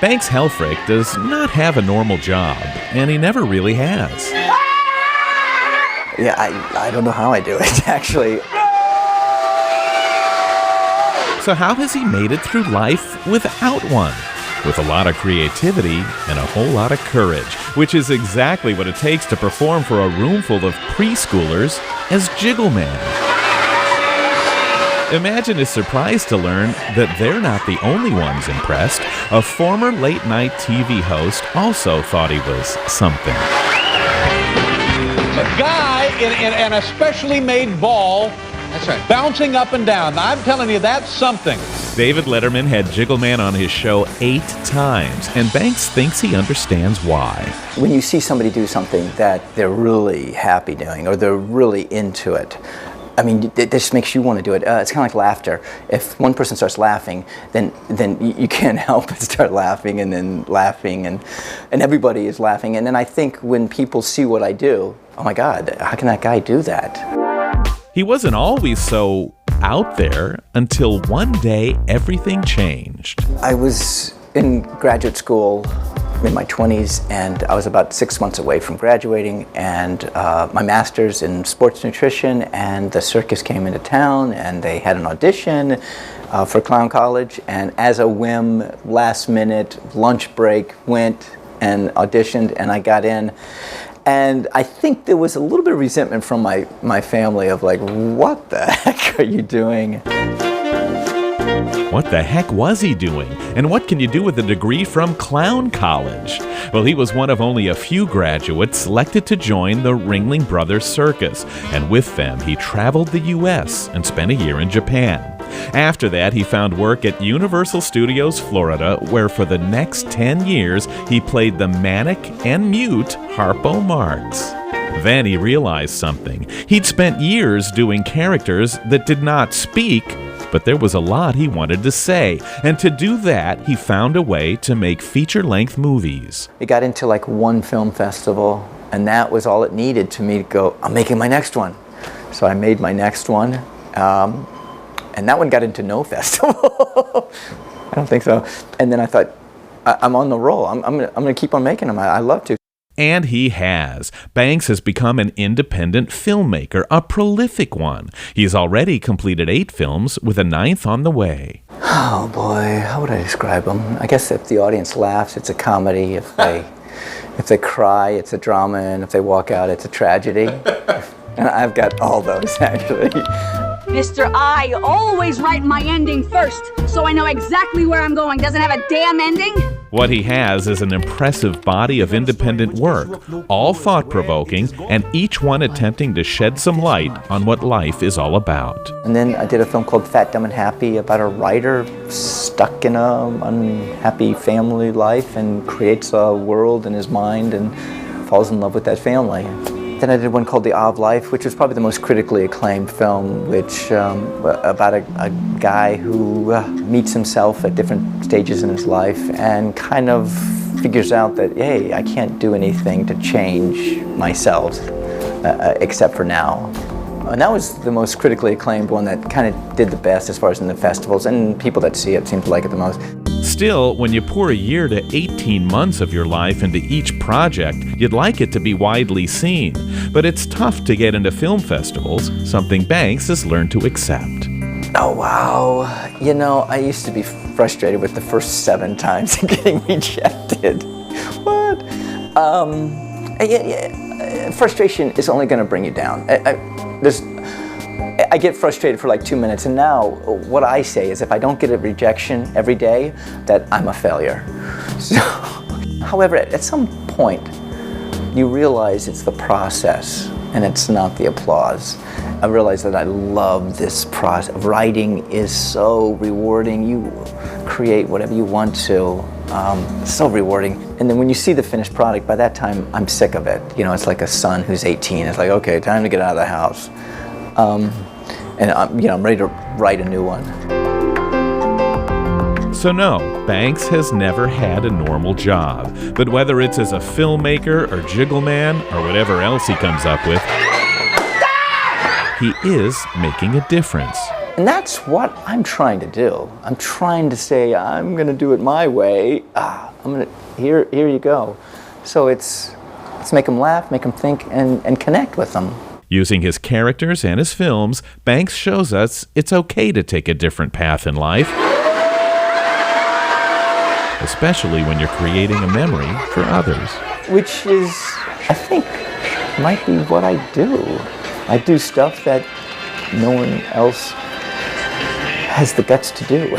Banks Helfrich does not have a normal job, and he never really has. Yeah, I don't know how I do it, actually. So how has he made it through life without one? With a lot of creativity and a whole lot of courage, which is exactly what it takes to perform for a room full of preschoolers as Jiggleman. Imagine his surprise to learn that they're not the only ones impressed. A former late-night TV host also thought he was something. A guy in a specially made ball. That's right. Bouncing up and down. Now, I'm telling you, that's something. David Letterman had Jiggleman on his show 8 times, and Banks thinks he understands why. When you see somebody do something that they're really happy doing, or they're really into it, I mean, it just makes you want to do it. It's kind of like laughter. If one person starts laughing, then you can't help but start laughing, and then laughing, and everybody is laughing. And then I think when people see what I do, oh my God, how can that guy do that? He wasn't always so out there until one day everything changed. I was in graduate school in my 20s, and I was about 6 months away from graduating, and my master's in sports nutrition, and the circus came into town, and they had an audition for clown college, and as a whim, last minute, lunch break, went and auditioned, and I got in. And I think there was a little bit of resentment from my family of like, what the heck are you doing? What the heck was he doing? And what can you do with a degree from clown college? Well, he was one of only a few graduates selected to join the Ringling Brothers Circus, and with them he traveled the U.S. and spent a year in Japan. After that, he found work at Universal Studios Florida, where for the next 10 years he played the manic and mute Harpo Marx. Then he realized something. He'd spent years doing characters that did not speak, but there was a lot he wanted to say, and to do that, he found a way to make feature-length movies. It got into like one film festival, and that was all it needed to me to go, I'm making my next one. So I made my next one, and that one got into no festival. I don't think so. And then I thought, I'm on the roll. I'm going to keep on making them. I love to. And he has. Banks has become an independent filmmaker, a prolific one. He's already completed 8 films, with a 9th on the way. Oh boy, how would I describe them? I guess if the audience laughs, it's a comedy. If they cry, it's a drama. And if they walk out, it's a tragedy. And I've got all those, actually. Mr. I always write my ending first, so I know exactly where I'm going. Doesn't have a damn ending? What he has is an impressive body of independent work, all thought-provoking, and each one attempting to shed some light on what life is all about. And then I did a film called Fat, Dumb, and Happy about a writer stuck in an unhappy family life and creates a world in his mind and falls in love with that family. Then I did one called The Awe of Life, which was probably the most critically acclaimed film, which about a guy who meets himself at different stages in his life and kind of figures out that, hey, I can't do anything to change myself except for now. And that was the most critically acclaimed one that kind of did the best as far as in the festivals, and people that see it seem to like it the most. Still, when you pour a year to 18 months of your life into each project, you'd like it to be widely seen. But it's tough to get into film festivals, something Banks has learned to accept. Oh, wow. You know, I used to be frustrated with the first 7 times getting rejected. What? Frustration is only going to bring you down. I get frustrated for like 2 minutes, and now what I say is if I don't get a rejection every day, that I'm a failure. So, however, at some point, you realize it's the process and it's not the applause. I realize that I love this process. Writing is so rewarding. You create whatever you want to. So rewarding. And then when you see the finished product, by that time, I'm sick of it. You know, it's like a son who's 18. It's like, okay, time to get out of the house. And I'm ready to write a new one. So no, Banks has never had a normal job. But whether it's as a filmmaker or Jiggleman or whatever else he comes up with, he is making a difference. And that's what I'm trying to do. I'm trying to say, I'm going to do it my way. Here you go. So let's make them laugh, make them think, and connect with them. Using his characters and his films, Banks shows us it's okay to take a different path in life, especially when you're creating a memory for others. Which is, I think, might be what I do. I do stuff that no one else has the guts to do.